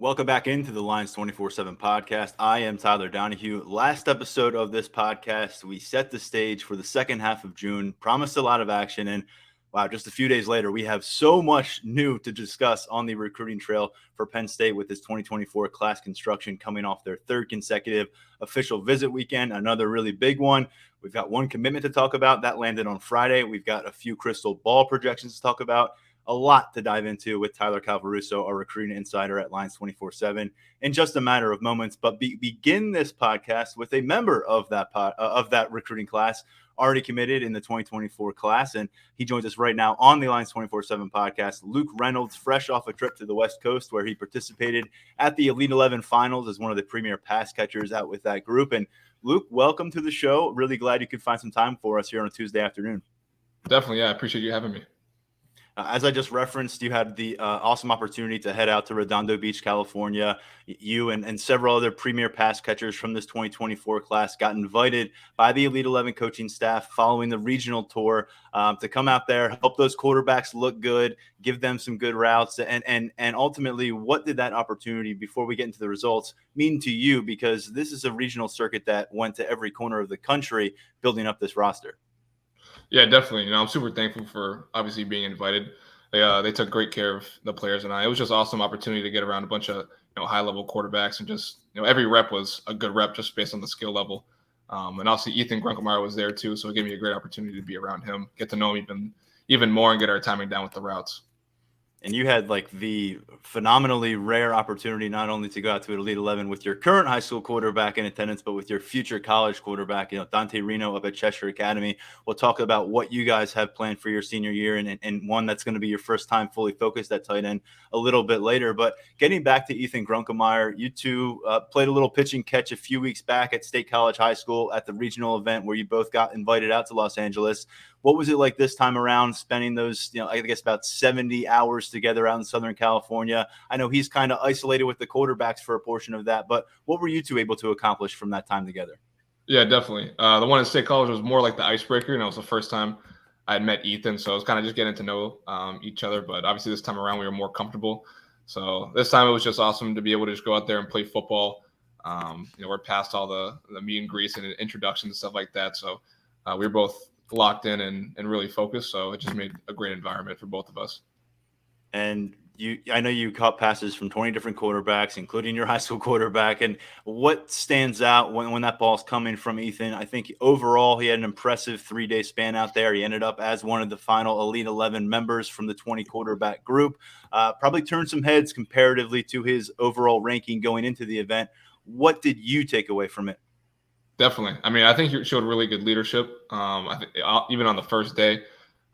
Welcome back into the Lions247 Podcast. I am Tyler Donahue. Last episode of this podcast, we set the stage for the second half of June, promised a lot of action, and wow, just a few days later, we have so much new to discuss on the recruiting trail for Penn State with this 2024 class construction coming off their third consecutive official visit weekend, another really big one. We've got one commitment to talk about that landed on Friday. We've got a few crystal ball projections to talk about. A lot to dive into with Tyler Calvaruso, our recruiting insider at Lions247, in just a matter of moments. But begin this podcast with a member of that recruiting class already committed in the 2024 class, and he joins us right now on the Lions247 podcast. Luke Reynolds, fresh off a trip to the West Coast where he participated at the Elite 11 finals as one of the premier pass catchers out with that group. And Luke, welcome to the show. Really glad you could find some time for us here on a Tuesday afternoon. Definitely, yeah. I appreciate you having me. As I just referenced, you had the awesome opportunity to head out to Redondo Beach, California. You and several other premier pass catchers from this 2024 class got invited by the Elite 11 coaching staff following the regional tour to come out there, help those quarterbacks look good, give them some good routes. And ultimately, what did that opportunity, before we get into the results, mean to you? Because this is a regional circuit that went to every corner of the country building up this roster. Yeah, definitely. I'm super thankful for obviously being invited. They took great care of the players and I. It was just an awesome opportunity to get around a bunch of high level quarterbacks and just every rep was a good rep just based on the skill level. And also Ethan Grunkelmeyer was there too, so it gave me a great opportunity to be around him, get to know him even more, and get our timing down with the routes. And you had like the phenomenally rare opportunity not only to go out to Elite 11 with your current high school quarterback in attendance, but with your future college quarterback, Dante Reno up at Cheshire Academy. We'll talk about what you guys have planned for your senior year and one that's going to be your first time fully focused at tight end a little bit later. But getting back to Ethan Grunkelmeyer, you two played a little pitch and catch a few weeks back at State College High School at the regional event where you both got invited out to Los Angeles. What was it like this time around, spending those, I guess about 70 hours together out in Southern California? I know he's kind of isolated with the quarterbacks for a portion of that, but what were you two able to accomplish from that time together? Yeah, definitely. The one at State College was more like the icebreaker, it was the first time I had met Ethan, so it was kind of just getting to know each other. But obviously this time around we were more comfortable. So this time it was just awesome to be able to just go out there and play football. We're past all the meet and greets and introductions and stuff like that. So we were both locked in and really focused. So it just made a great environment for both of us. And I know you caught passes from 20 different quarterbacks, including your high school quarterback. And what stands out when that ball's coming from Ethan? I think overall he had an impressive 3-day span out there. He ended up as one of the final Elite 11 members from the 20 quarterback group. Probably turned some heads comparatively to his overall ranking going into the event. What did you take away from it? Definitely. I mean, I think he showed really good leadership. I think even on the first day,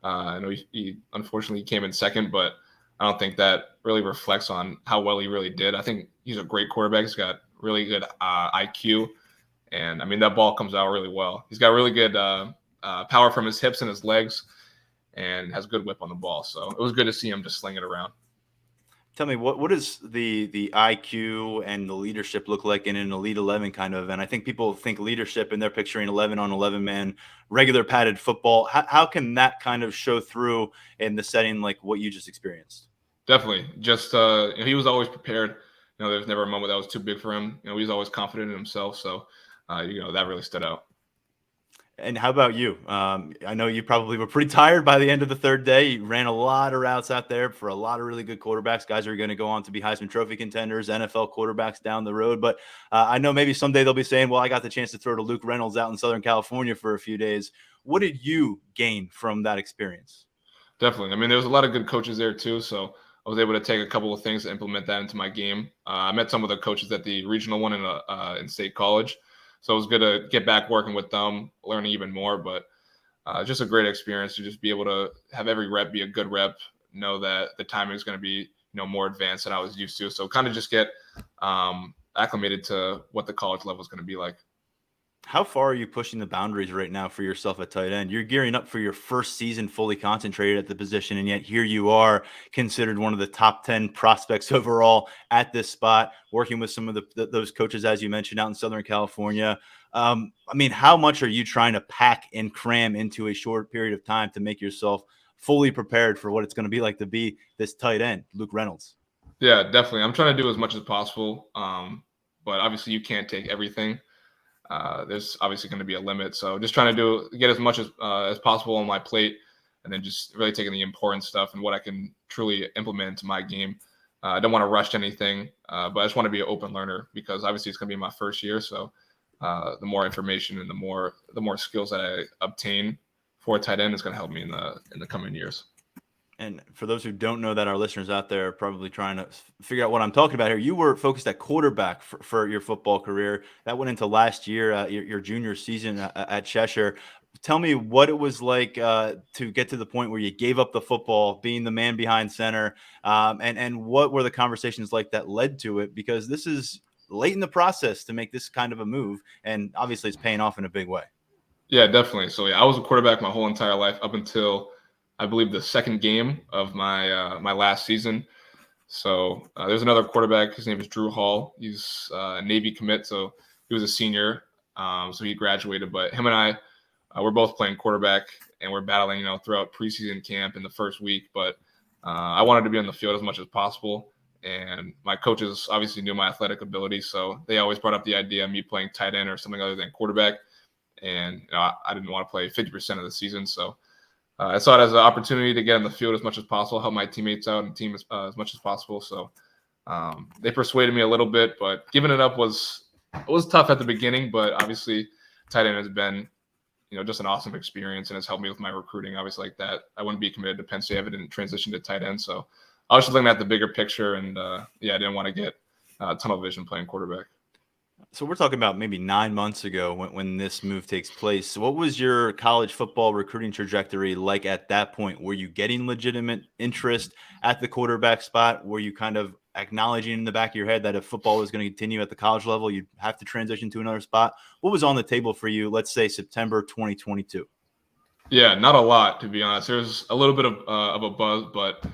I know he unfortunately came in second, but I don't think that really reflects on how well he really did. I think he's a great quarterback. He's got really good IQ, and I mean that ball comes out really well. He's got really good power from his hips and his legs, and has good whip on the ball. So it was good to see him just sling it around. Tell me, what does the IQ and the leadership look like in an Elite 11 kind of event? I think people think leadership and they're picturing 11 on 11 man, regular padded football. How can that kind of show through in the setting like what you just experienced? Definitely. Just he was always prepared. There's never a moment that was too big for him. He was always confident in himself. So that really stood out. And how about you? I know you probably were pretty tired by the end of the third day. You ran a lot of routes out there for a lot of really good quarterbacks, guys who are going to go on to be Heisman Trophy contenders, NFL quarterbacks down the road. But I know maybe someday they'll be saying, well, I got the chance to throw to Luke Reynolds out in Southern California for a few days. What did you gain from that experience? Definitely. I mean, there was a lot of good coaches there too. So I was able to take a couple of things to implement that into my game. I met some of the coaches at the regional one in State College. So it was good to get back working with them, learning even more. But just a great experience to just be able to have every rep be a good rep, know that the timing is going to be more advanced than I was used to. So kind of just get acclimated to what the college level is going to be like. How far are you pushing the boundaries right now for yourself at tight end? You're gearing up for your first season fully concentrated at the position, and yet here you are considered one of the top 10 prospects overall at this spot, working with some of those coaches, as you mentioned, out in Southern California. I mean, how much are you trying to pack and cram into a short period of time to make yourself fully prepared for what it's going to be like to be this tight end, Luke Reynolds? Yeah, definitely. I'm trying to do as much as possible. But obviously you can't take everything. There's obviously going to be a limit. So just trying to get as much as possible on my plate, and then just really taking the important stuff and what I can truly implement into my game. I don't want to rush anything, but I just want to be an open learner because obviously it's going to be my first year. So the more information and the more skills that I obtain for a tight end is going to help me in the coming years. And for those who don't know that, our listeners out there are probably trying to figure out what I'm talking about here. You were focused at quarterback for your football career. That went into last year, your junior season at Cheshire. Tell me what it was like to get to the point where you gave up the football, being the man behind center, and what were the conversations like that led to it? Because this is late in the process to make this kind of a move, and obviously it's paying off in a big way. Yeah, definitely. So yeah, I was a quarterback my whole entire life up until I believe the second game of my last season. So there's another quarterback. His name is Drew Hall. He's a Navy commit, so he was a senior. So he graduated, but him and I we're both playing quarterback, and we're battling, throughout preseason camp in the first week. But I wanted to be on the field as much as possible, and my coaches obviously knew my athletic ability, so they always brought up the idea of me playing tight end or something other than quarterback. And I didn't want to play 50% of the season, so I saw it as an opportunity to get on the field as much as possible, help my teammates out and team as much as possible. So they persuaded me a little bit, but giving it up was tough at the beginning. But obviously, tight end has been just an awesome experience and has helped me with my recruiting. Obviously, like that, I wouldn't be committed to Penn State if I didn't transition to tight end. So I was just looking at the bigger picture, and I didn't want to get tunnel vision playing quarterback. So we're talking about maybe 9 months ago when this move takes place. So what was your college football recruiting trajectory like at that point? Were you getting legitimate interest at the quarterback spot? Were you kind of acknowledging in the back of your head that if football was going to continue at the college level, you'd have to transition to another spot? What was on the table for you, let's say September 2022? Yeah, not a lot, to be honest. There's a little bit of a buzz, but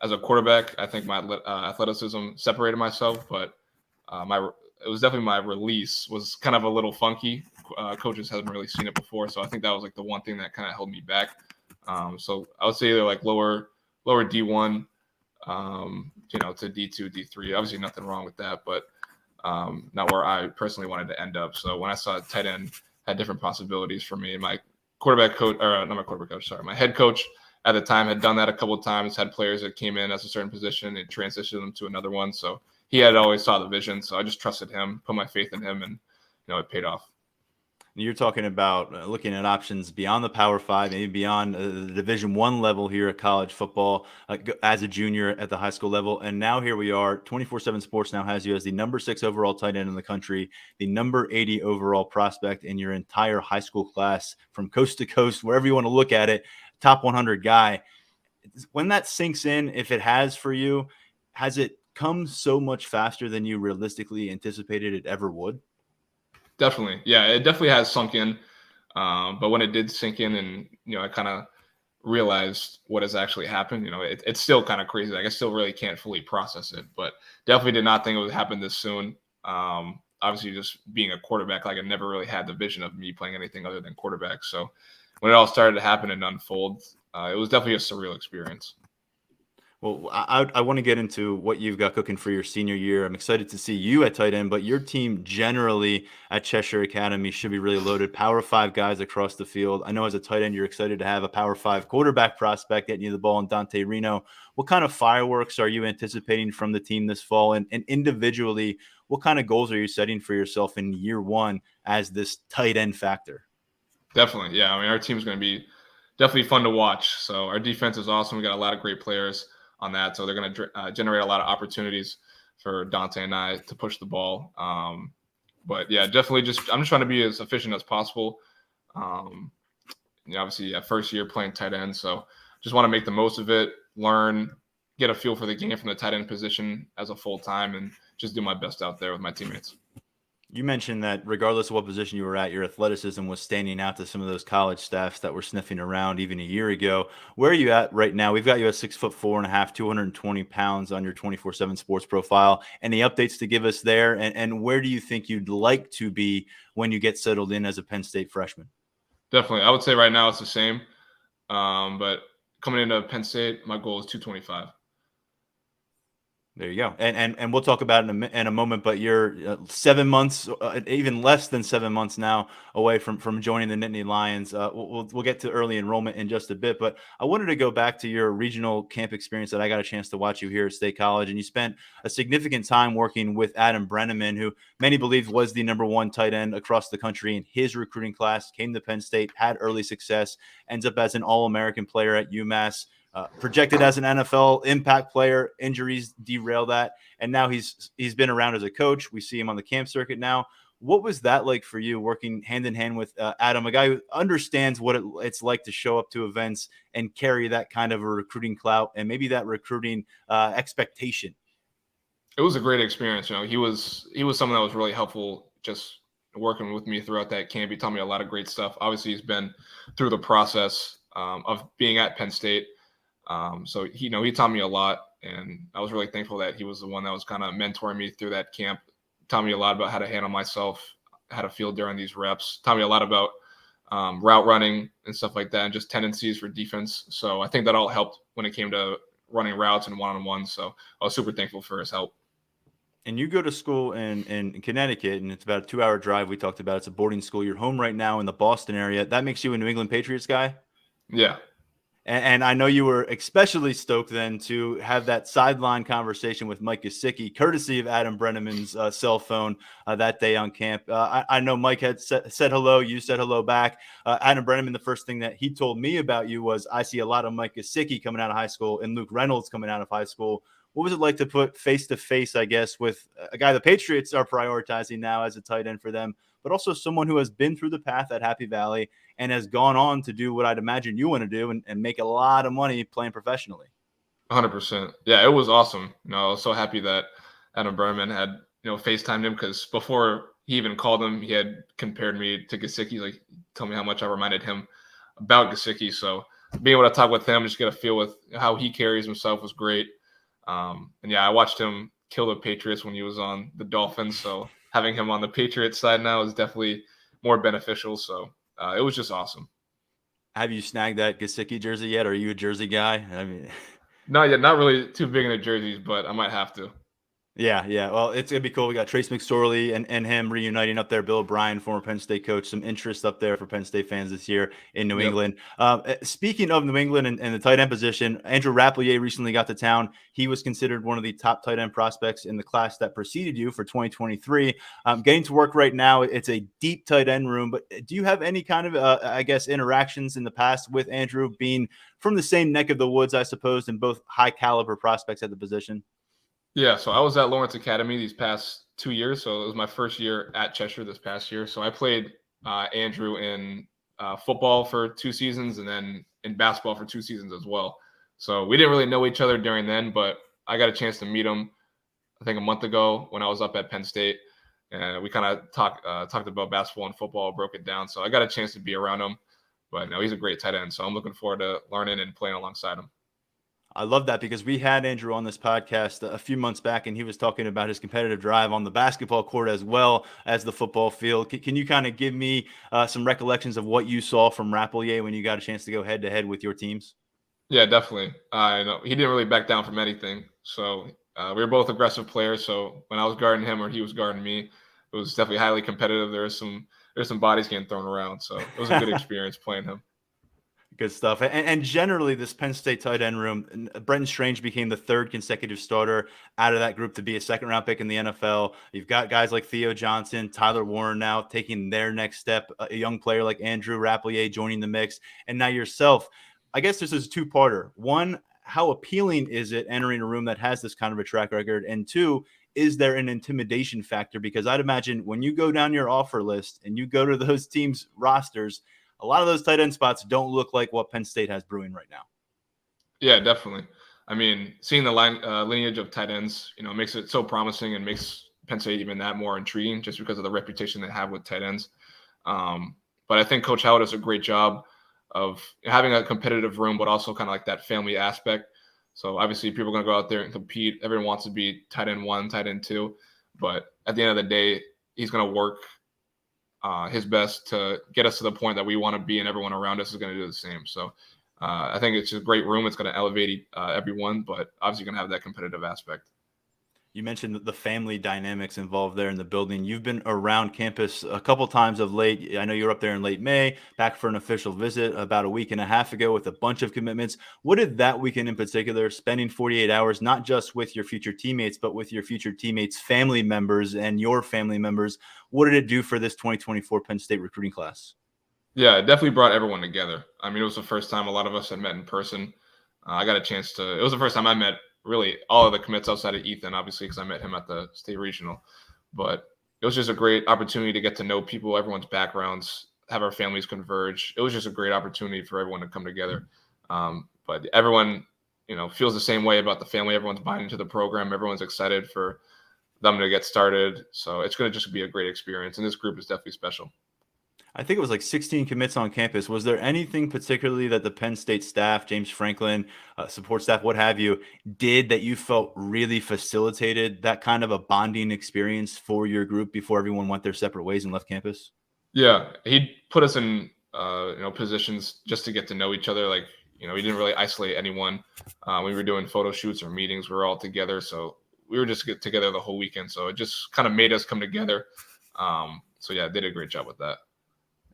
as a quarterback, I think my athleticism separated myself, but it was definitely my release was kind of a little funky. Coaches haven't really seen it before, so I think that was like the one thing that kind of held me back. So I would say they're like lower D1, to D2, D3. Obviously, nothing wrong with that, but not where I personally wanted to end up. So when I saw tight end had different possibilities for me, my quarterback coach, or not my quarterback coach, sorry, my head coach at the time had done that a couple of times, had players that came in as a certain position and transitioned them to another one. So he had always saw the vision. So I just trusted him, put my faith in him, and it paid off. You're talking about looking at options beyond the Power Five, maybe beyond the Division I level here at college football as a junior at the high school level. And now here we are. 24/7 Sports now has you as the number 6 overall tight end in the country, the number 80 overall prospect in your entire high school class from coast to coast, wherever you want to look at it, top 100 guy. When that sinks in, if it has for you, has it come so much faster than you realistically anticipated it ever would? Definitely. Yeah, it definitely has sunk in. But when it did sink in and, I kind of realized what has actually happened, it's still kind of crazy. Like I still really can't fully process it, but definitely did not think it would happen this soon. Obviously just being a quarterback, like I never really had the vision of me playing anything other than quarterback. So when it all started to happen and unfold, it was definitely a surreal experience. Well, I want to get into what you've got cooking for your senior year. I'm excited to see you at tight end, but your team generally at Cheshire Academy should be really loaded. Power 5 guys across the field. I know as a tight end, you're excited to have a Power 5 quarterback prospect getting you the ball in Dante Reno. What kind of fireworks are you anticipating from the team this fall? And individually, what kind of goals are you setting for yourself in year one as this tight end factor? Definitely. Yeah. I mean, our team's going to be definitely fun to watch. So our defense is awesome. We got a lot of great players on that. So they're going to generate a lot of opportunities for Dante and I to push the ball. But yeah, definitely I'm just trying to be as efficient as possible. Obviously, first year playing tight end. So just want to make the most of it, learn, get a feel for the game from the tight end position as a full time, and just do my best out there with my teammates. You mentioned that regardless of what position you were at, your athleticism was standing out to some of those college staffs that were sniffing around even a year ago. Where are you at right now? We've got you at 6'4.5", 220 pounds on your 24/7 Sports profile. Any updates to give us there? And where do you think you'd like to be when you get settled in as a Penn State freshman? Definitely. I would say right now it's the same. But coming into Penn State, my goal is 225. There you go. And we'll talk about it in a moment, but you're 7 months, even less than 7 months now away from joining the Nittany Lions. We'll get to early enrollment in just a bit, but I wanted to go back to your regional camp experience that I got a chance to watch you here at State College, and you spent a significant time working with Adam Brenneman, who many believe was the #1 tight end across the country in his recruiting class, came to Penn State, had early success, ends up as an All-American player at UMass. Projected as an NFL impact player, injuries derail that, and now he's been around as a coach. We see him on the camp circuit now. What was that like for you, working hand in hand with Adam, a guy who understands what it's like to show up to events and carry that kind of a recruiting clout and maybe that recruiting expectation? It was a great experience. He was someone that was really helpful, just working with me throughout that camp. He taught me a lot of great stuff. Obviously, he's been through the process of being at Penn State. So he taught me a lot, and I was really thankful that he was the one that was kind of mentoring me through that camp. Taught me a lot about how to handle myself, how to feel during these reps. Taught me a lot about route running and stuff like that, and just tendencies for defense. So I think that all helped when it came to running routes and one-on-ones. So I was super thankful for his help. And you go to school in Connecticut, and it's about a 2-hour drive. We talked about it's a boarding school. You're home right now in the Boston area. That makes you a New England Patriots guy? Yeah. And I know you were especially stoked then to have that sideline conversation with Mike Gesicki, courtesy of Adam Brenneman's cell phone that day on camp. I know Mike had said hello. You said hello back. Adam Brenneman, the first thing that he told me about you was, I see a lot of Mike Gesicki coming out of high school and Luke Reynolds coming out of high school. What was it like to put face-to-face, I guess, with a guy the Patriots are prioritizing now as a tight end for them, but also someone who has been through the path at Happy Valley and has gone on to do what I'd imagine you want to do and make a lot of money playing professionally? 100%. Yeah, it was awesome. I was so happy that Adam Brenneman had, FaceTimed him, because before he even called him, he had compared me to Gesicki, like tell me how much I reminded him about Gesicki. So being able to talk with him, just get a feel with how he carries himself was great. And yeah, I watched him kill the Patriots when he was on the Dolphins. So having him on the Patriots side now is definitely more beneficial. So it was just awesome. Have you snagged that Gesicki jersey yet? Are you a jersey guy? I mean, not yet. Not really too big into jerseys, but I might have to. Yeah. Well, it's going to be cool. We got Trace McSorley and him reuniting up there. Bill O'Brien, former Penn State coach, some interest up there for Penn State fans this year in New England. Speaking of New England and the tight end position, Andrew Rapplier recently got to town. He was considered one of the top tight end prospects in the class that preceded you for 2023. Getting to work right now, it's a deep tight end room. But do you have any kind of, interactions in the past with Andrew, being from the same neck of the woods, I suppose, and both high caliber prospects at the position? Yeah, so I was at Lawrence Academy these past 2 years. So it was my first year at Cheshire this past year. So I played Andrew in football for 2 seasons and then in basketball for 2 seasons as well. So we didn't really know each other during then, but I got a chance to meet him, I think, a month ago when I was up at Penn State. And we kind of talked about basketball and football, broke it down. So I got a chance to be around him. But no, he's a great tight end. So I'm looking forward to learning and playing alongside him. I love that, because we had Andrew on this podcast a few months back, and he was talking about his competitive drive on the basketball court as well as the football field. Can you kind of give me some recollections of what you saw from Rapplier when you got a chance to go head-to-head with your teams? Yeah, definitely. I know he didn't really back down from anything. So we were both aggressive players. So when I was guarding him or he was guarding me, it was definitely highly competitive. There's some bodies getting thrown around. So it was a good experience playing him. Good stuff. And generally, this Penn State tight end room, Brenton Strange became the 3rd consecutive starter out of that group to be a 2nd-round pick in the NFL. You've got guys like Theo Johnson, Tyler Warren now taking their next step, a young player like Andrew Rapplier joining the mix, and now yourself. I guess this is a 2-parter. 1, how appealing is it entering a room that has this kind of a track record? And 2, is there an intimidation factor? Because I'd imagine when you go down your offer list and you go to those teams' rosters, a lot of those tight end spots don't look like what Penn State has brewing right now. Yeah, definitely. I mean, seeing the lineage of tight ends, makes it so promising and makes Penn State even that more intriguing, just because of the reputation they have with tight ends. But I think Coach Howard does a great job of having a competitive room, but also kind of like that family aspect. So obviously people are going to go out there and compete. Everyone wants to be tight end 1, tight end 2. But at the end of the day, he's going to work his best to get us to the point that we want to be, and everyone around us is going to do the same. So I think it's a great room. It's going to elevate everyone, but obviously going to have that competitive aspect. You mentioned the family dynamics involved there in the building. You've been around campus a couple times of late. I know you were up there in late May, back for an official visit about a week and a half ago with a bunch of commitments. What did that weekend in particular, spending 48 hours, not just with your future teammates, but with your future teammates' family members and your family members, what did it do for this 2024 Penn State recruiting class? Yeah, it definitely brought everyone together. I mean, it was the first time a lot of us had met in person. I got a chance to. It was the first time I met really all of the commits outside of Ethan, obviously, because I met him at the state regional. But it was just a great opportunity to get to know people, everyone's backgrounds, have our families converge. It was just a great opportunity for everyone to come together. But everyone, feels the same way about the family. Everyone's buying into the program. Everyone's excited for them to get started. So it's going to just be a great experience. And this group is definitely special. I think it was like 16 commits on campus. Was there anything particularly that the Penn State staff, James Franklin, support staff, what have you, did that you felt really facilitated that kind of a bonding experience for your group before everyone went their separate ways and left campus? Yeah, he put us in positions just to get to know each other. Like, he didn't really isolate anyone. We were doing photo shoots or meetings. We were all together, so we were just get together the whole weekend. So it just kind of made us come together. So yeah, did a great job with that.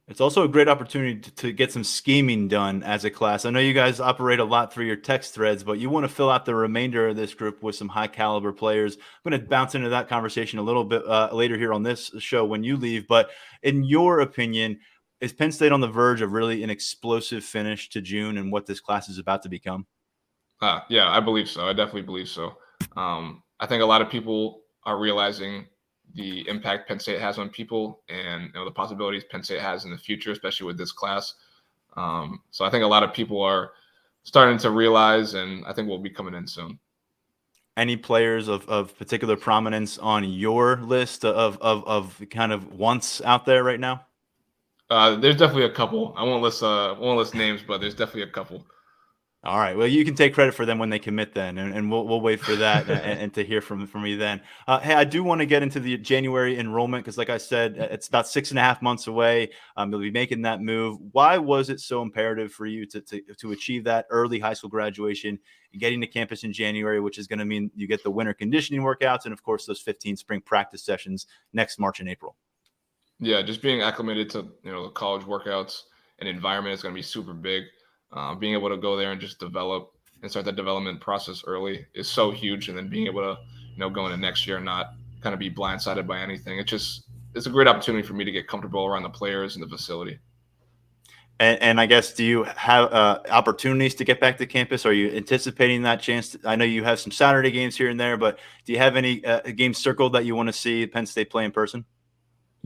It's also a great opportunity to get some scheming done as a class. I know you guys operate a lot through your text threads, but you want to fill out the remainder of this group with some high caliber players. I'm going to bounce into that conversation a little bit later here on this show when you leave. But in your opinion, is Penn State on the verge of really an explosive finish to June and what this class is about to become? Yeah, I believe so. I definitely believe so. I think a lot of people are realizing the impact Penn State has on people and the possibilities Penn State has in the future, especially with this class. So I think a lot of people are starting to realize, and I think we'll be coming in soon. Any players of particular prominence on your list of kind of wants out there right now? There's definitely a couple. I won't list names, but there's definitely a couple. All right. Well, you can take credit for them when they commit then, and we'll wait for that and to hear from you then. Hey, I do want to get into the January enrollment because, like I said, it's about 6.5 months away. You'll be making that move. Why was it so imperative for you to achieve that early high school graduation, getting to campus in January, which is going to mean you get the winter conditioning workouts and, of course, those 15 spring practice sessions next March and April? Yeah, just being acclimated to the college workouts and environment is going to be super big. Being able to go there and just develop and start that development process early is so huge. And then being able to, go into next year and not kind of be blindsided by anything. It's a great opportunity for me to get comfortable around the players and the facility. And I guess, do you have opportunities to get back to campus? Are you anticipating that chance? I know you have some Saturday games here and there, but do you have any games circled that you want to see Penn State play in person?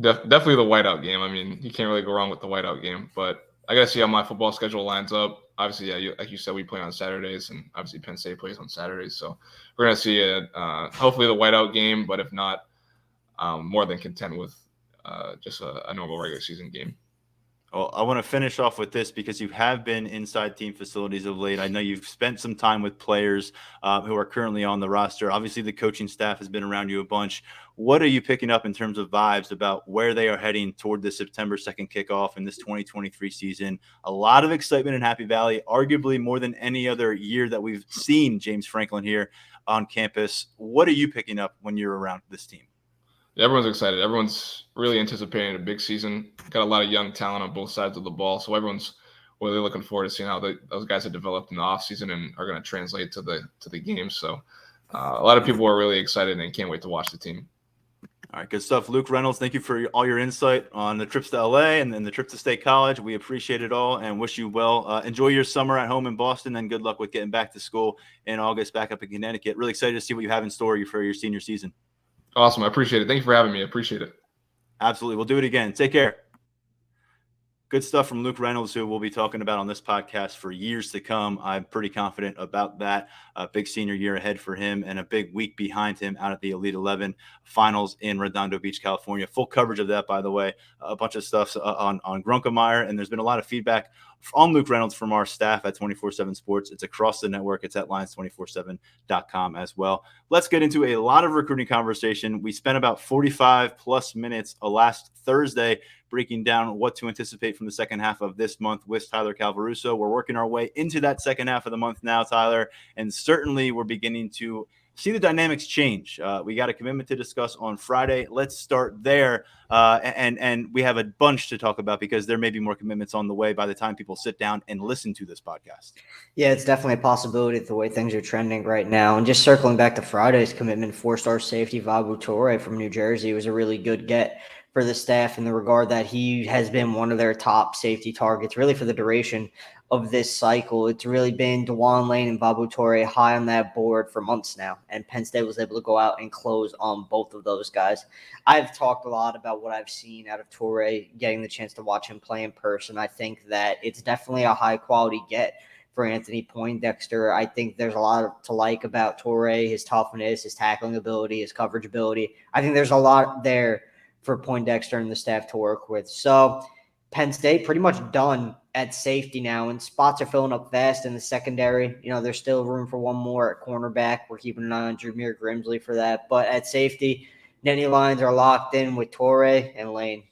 Definitely the whiteout game. I mean, you can't really go wrong with the whiteout game, but I got to see how my football schedule lines up. Obviously, yeah, like you said, we play on Saturdays, and obviously Penn State plays on Saturdays. So we're going to see hopefully the whiteout game, but if not, more than content with just a normal regular season game. Well, I want to finish off with this because you have been inside team facilities of late. I know you've spent some time with players who are currently on the roster. Obviously, the coaching staff has been around you a bunch. What are you picking up in terms of vibes about where they are heading toward the September 2nd kickoff in this 2023 season? A lot of excitement in Happy Valley, arguably more than any other year that we've seen James Franklin here on campus. What are you picking up when you're around this team? Everyone's excited. Everyone's really anticipating a big season. Got a lot of young talent on both sides of the ball. So everyone's really looking forward to seeing how those guys have developed in the offseason and are going to translate to the game. So a lot of people are really excited and can't wait to watch the team. All right, good stuff. Luke Reynolds, thank you for all your insight on the trips to LA and then the trip to State College. We appreciate it all and wish you well. Enjoy your summer at home in Boston, and good luck with getting back to school in August back up in Connecticut. Really excited to see what you have in store for your senior season. Awesome. I appreciate it. Thank you for having me. I appreciate it. Absolutely. We'll do it again. Take care. Good stuff from Luke Reynolds, who we'll be talking about on this podcast for years to come. I'm pretty confident about that. A big senior year ahead for him and a big week behind him out at the Elite 11 finals in Redondo Beach, California. Full coverage of that, by the way. A bunch of stuff on Grunkemeyer, and there's been a lot of feedback on Luke Reynolds from our staff at 247 Sports. It's across the network. It's at Lions247.com as well. Let's get into a lot of recruiting conversation. We spent about 45 plus minutes last Thursday breaking down what to anticipate from the second half of this month with Tyler Calvaruso. We're working our way into that second half of the month now, Tyler, and certainly we're beginning to see the dynamics change. We got a commitment to discuss on Friday. Let's start there. And we have a bunch to talk about because there may be more commitments on the way by the time people sit down and listen to this podcast. Yeah, it's definitely a possibility the way things are trending right now. And just circling back to Friday's commitment, 4-star safety Vabu Torre from New Jersey was a really good get for the staff in the regard that he has been one of their top safety targets really for the duration of this cycle. It's really been DeJuan Lane and Vabu Torre high on that board for months now, and Penn State was able to go out and close on both of those guys. I've talked a lot about what I've seen out of Torre, getting the chance to watch him play in person. I think that it's definitely a high-quality get for Anthony Poindexter. I think there's a lot to like about Torre, his toughness, his tackling ability, his coverage ability. I think there's a lot there for Poindexter and the staff to work with. So Penn State pretty much done at safety now, and spots are filling up fast in the secondary. You know, there's still room for one more at cornerback. We're keeping an eye on Jameer Grimsley for that. But at safety, Nittany Lions are locked in with Torre and Lane.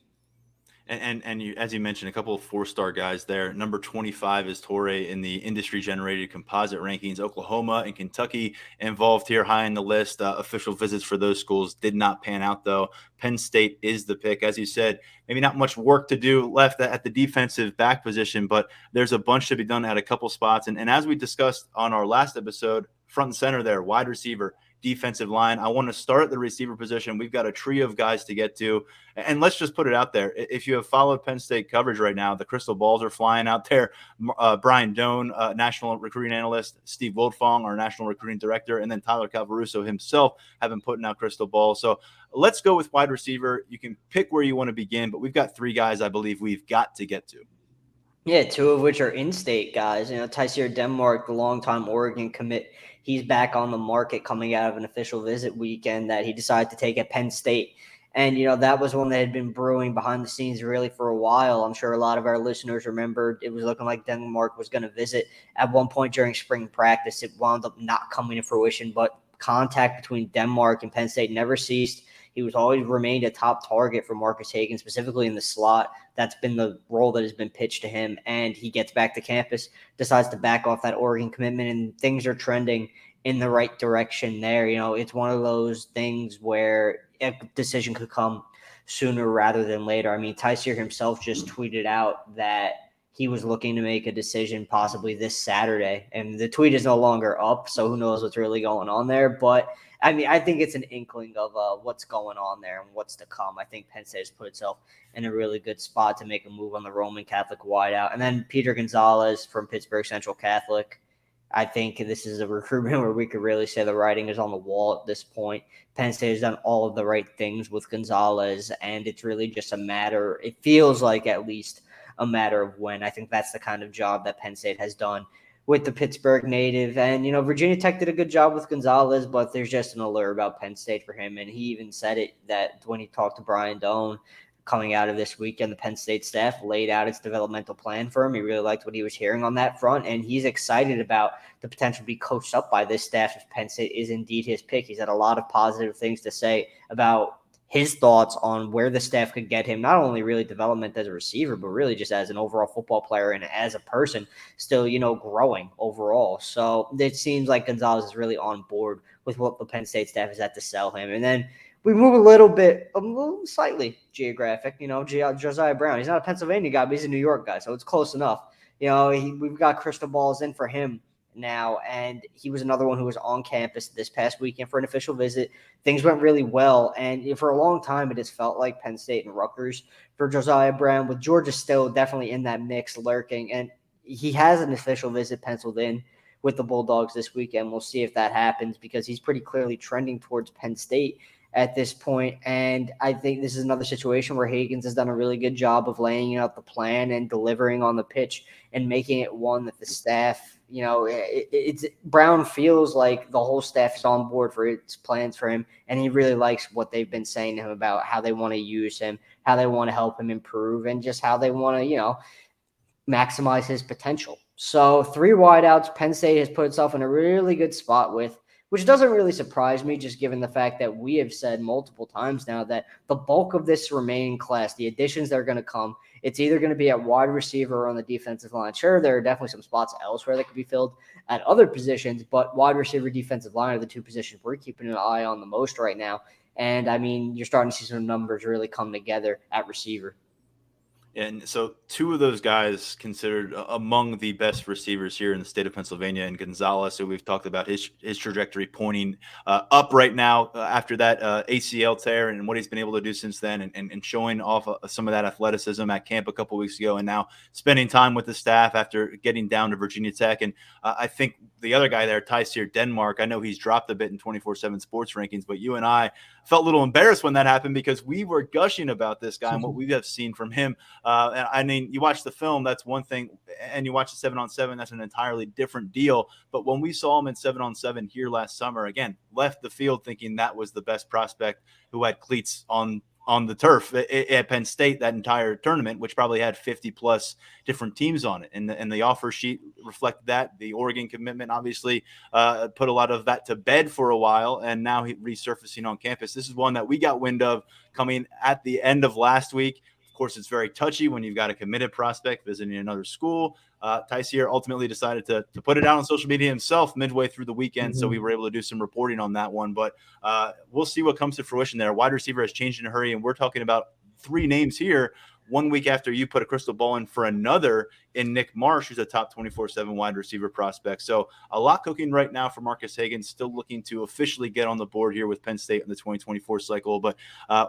And you, as you mentioned, a couple of 4-star guys there. Number 25 is Torre in the industry-generated composite rankings. Oklahoma and Kentucky involved here high in the list. Official visits for those schools did not pan out, though. Penn State is the pick. As you said, maybe not much work to do left at the defensive back position, but there's a bunch to be done at a couple spots. And as we discussed on our last episode, front and center there, wide receiver, defensive line. I want to start at the receiver position. We've got a trio of guys to get to. And let's just put it out there. If you have followed Penn State coverage right now, the crystal balls are flying out there. Brian Doan, national recruiting analyst, Steve Wildfong, our national recruiting director, and then Tyler Calvaruso himself have been putting out crystal balls. So let's go with wide receiver. You can pick where you want to begin, but we've got 3 guys I believe we've got to get to. Yeah, 2 of which are in-state guys. You know, Tyseer Denmark, the longtime Oregon commit, he's back on the market coming out of an official visit weekend that he decided to take at Penn State. And, you know, that was one that had been brewing behind the scenes really for a while. I'm sure a lot of our listeners remembered it was looking like Denmark was going to visit at one point during spring practice. It wound up not coming to fruition, but contact between Denmark and Penn State never ceased. He was always remained a top target for Marcus Hagan, specifically in the slot. That's been the role that has been pitched to him. And he gets back to campus, decides to back off that Oregon commitment, and things are trending in the right direction there. You know, it's one of those things where a decision could come sooner rather than later. I mean, Tyseer himself just tweeted out that he was looking to make a decision possibly this Saturday. And the tweet is no longer up, so who knows what's really going on there. But I mean, I think it's an inkling of what's going on there and what's to come. I think Penn State has put itself in a really good spot to make a move on the Roman Catholic wideout. And then Peter Gonzalez from Pittsburgh Central Catholic. I think this is a recruitment where we could really say the writing is on the wall at this point. Penn State has done all of the right things with Gonzalez, and it's really just a matter, it feels like at least a matter of when. I think that's the kind of job that Penn State has done with the Pittsburgh native. And, you know, Virginia Tech did a good job with Gonzalez, but there's just an allure about Penn State for him. And he even said it that when he talked to Brian Doan coming out of this weekend, the Penn State staff laid out its developmental plan for him. He really liked what he was hearing on that front, and he's excited about the potential to be coached up by this staff if Penn State is indeed his pick. He's had a lot of positive things to say about his thoughts on where the staff could get him, not only really development as a receiver, but really just as an overall football player and as a person still, you know, growing overall. So it seems like Gonzalez is really on board with what the Penn State staff has had to sell him. And then we move a little slightly geographic, you know, Josiah Brown. He's not a Pennsylvania guy, but he's a New York guy, so it's close enough. You know, we've got crystal balls in for him now, and he was another one who was on campus this past weekend for an official visit. Things went really well, and for a long time it has felt like Penn State and Rutgers for Josiah Brown, with Georgia still definitely in that mix lurking, and he has an official visit penciled in with the Bulldogs this weekend. We'll see if that happens because he's pretty clearly trending towards Penn State at this point. And I think this is another situation where Hagans has done a really good job of laying out the plan and delivering on the pitch and making it one that the staff, you know, it's Brown feels like the whole staff is on board for its plans for him. And he really likes what they've been saying to him about how they want to use him, how they want to help him improve, and just how they want to, you know, maximize his potential. So 3 wideouts, Penn State has put itself in a really good spot with which doesn't really surprise me, just given the fact that we have said multiple times now that the bulk of this remaining class, the additions that are going to come, it's either going to be at wide receiver or on the defensive line. Sure, there are definitely some spots elsewhere that could be filled at other positions, but wide receiver, defensive line are the two positions we're keeping an eye on the most right now. And, I mean, you're starting to see some numbers really come together at receiver. And so two of those guys considered among the best receivers here in the state of Pennsylvania, and Gonzalez, who we've talked about his trajectory pointing up right now after that ACL tear and what he's been able to do since then, and showing off some of that athleticism at camp a couple weeks ago, and now spending time with the staff after getting down to Virginia Tech. And I think the other guy there, Tyseer Denmark, I know he's dropped a bit in 24/7 sports rankings, but you and I felt a little embarrassed when that happened because we were gushing about this guy and what we have seen from him. And I mean, you watch the film, that's one thing, and you watch the 7-on-7, that's an entirely different deal. But when we saw him in 7-on-7 here last summer, again, left the field thinking that was the best prospect who had cleats on the turf at Penn State that entire tournament, which probably had 50 plus different teams on it. And the offer sheet reflected that. The Oregon commitment obviously put a lot of that to bed for a while, and now he's resurfacing on campus. This is one that we got wind of coming at the end of last week. Of course, it's very touchy when you've got a committed prospect visiting another school. Tyseer ultimately decided to put it out on social media himself midway through the weekend, so we were able to do some reporting on that one. But we'll see what comes to fruition there. Wide receiver has changed in a hurry, and we're talking about three names here 1 week after you put a crystal ball in for another in Nick Marsh, who's a top 24/7 wide receiver prospect. So a lot cooking right now for Marcus Hagan, still looking to officially get on the board here with Penn State in the 2024 cycle. But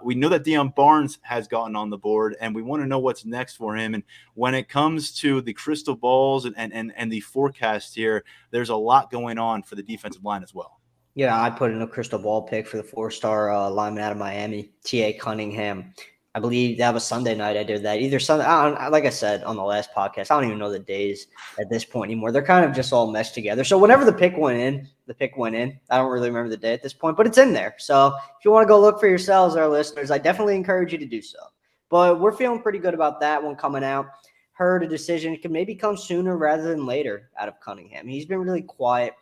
we know that Deion Barnes has gotten on the board, and we want to know what's next for him. And when it comes to the crystal balls and the forecast here, there's a lot going on for the defensive line as well. Yeah, I put in a crystal ball pick for the 4-star lineman out of Miami, T.A. Cunningham. I believe that was Sunday night I did that. Either Sunday, like I said on the last podcast, I don't even know the days at this point anymore. They're kind of just all meshed together. So whenever the pick went in. I don't really remember the day at this point, but it's in there. So if you want to go look for yourselves, our listeners, I definitely encourage you to do so. But we're feeling pretty good about that one coming out. Heard a decision can maybe come sooner rather than later out of Cunningham. He's been really quiet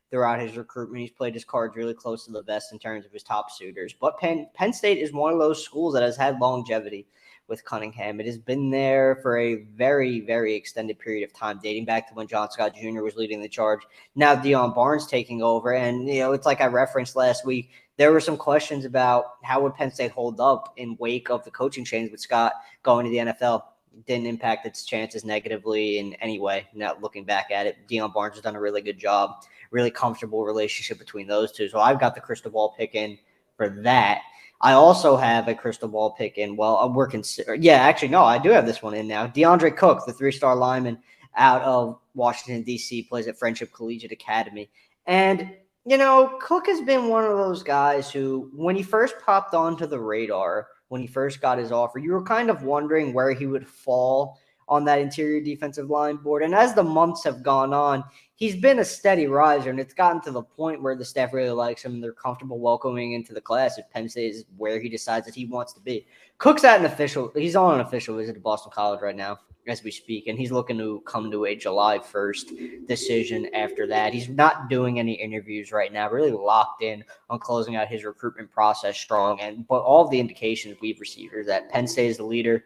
throughout his recruitment. He's played his cards really close to the vest in terms of his top suitors. But Penn State is one of those schools that has had longevity with Cunningham. It has been there for a very, very extended period of time, dating back to when John Scott Jr. was leading the charge. Now Deion Barnes taking over. And, it's like I referenced last week, there were some questions about how would Penn State hold up in wake of the coaching change with Scott going to the NFL. Didn't impact its chances negatively in any way. Now looking back at it, Deion Barnes has done a really good job. Really comfortable relationship between those two. So I've got the crystal ball pick in for that. I also have a crystal ball pick in. Well, I do have this one in now. DeAndre Cook, the 3-star lineman out of Washington, D.C., plays at Friendship Collegiate Academy. And, Cook has been one of those guys who, when he first popped onto the radar, when he first got his offer, you were kind of wondering where he would fall on that interior defensive line board. And as the months have gone on, he's been a steady riser, and it's gotten to the point where the staff really likes him and they're comfortable welcoming into the class if Penn State is where he decides that he wants to be. Cook's he's on an official visit to Boston College right now as we speak, and he's looking to come to a July 1st decision after that. He's not doing any interviews right now, really locked in on closing out his recruitment process strong. But all of the indications we've received are that Penn State is the leader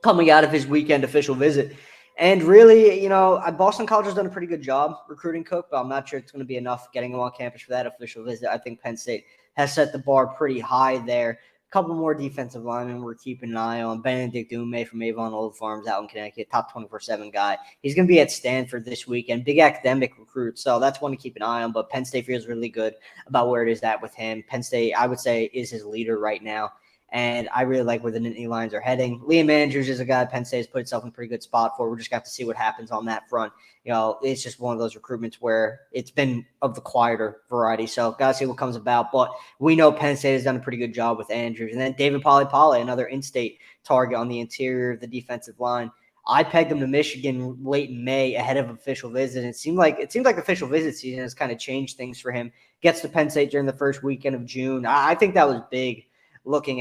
coming out of his weekend official visit. And really, Boston College has done a pretty good job recruiting Cook, but I'm not sure it's going to be enough getting him on campus for that official visit. I think Penn State has set the bar pretty high there. A couple more defensive linemen we're keeping an eye on. Benedict Dume from Avon Old Farms out in Connecticut, top 24/7 guy. He's going to be at Stanford this weekend. Big academic recruit, so that's one to keep an eye on. But Penn State feels really good about where it is at with him. Penn State, I would say, is his leader right now. And I really like where the Nittany Lions are heading. Liam Andrews is a guy Penn State has put itself in a pretty good spot for. We're just going to have to see what happens on that front. It's just one of those recruitments where it's been of the quieter variety. So got to see what comes about. But we know Penn State has done a pretty good job with Andrews. And then David Polly, another in-state target on the interior of the defensive line. I pegged him to Michigan late in May ahead of official visit. It seemed like official visit season has kind of changed things for him. Gets to Penn State during the first weekend of June. I think that was big. Looking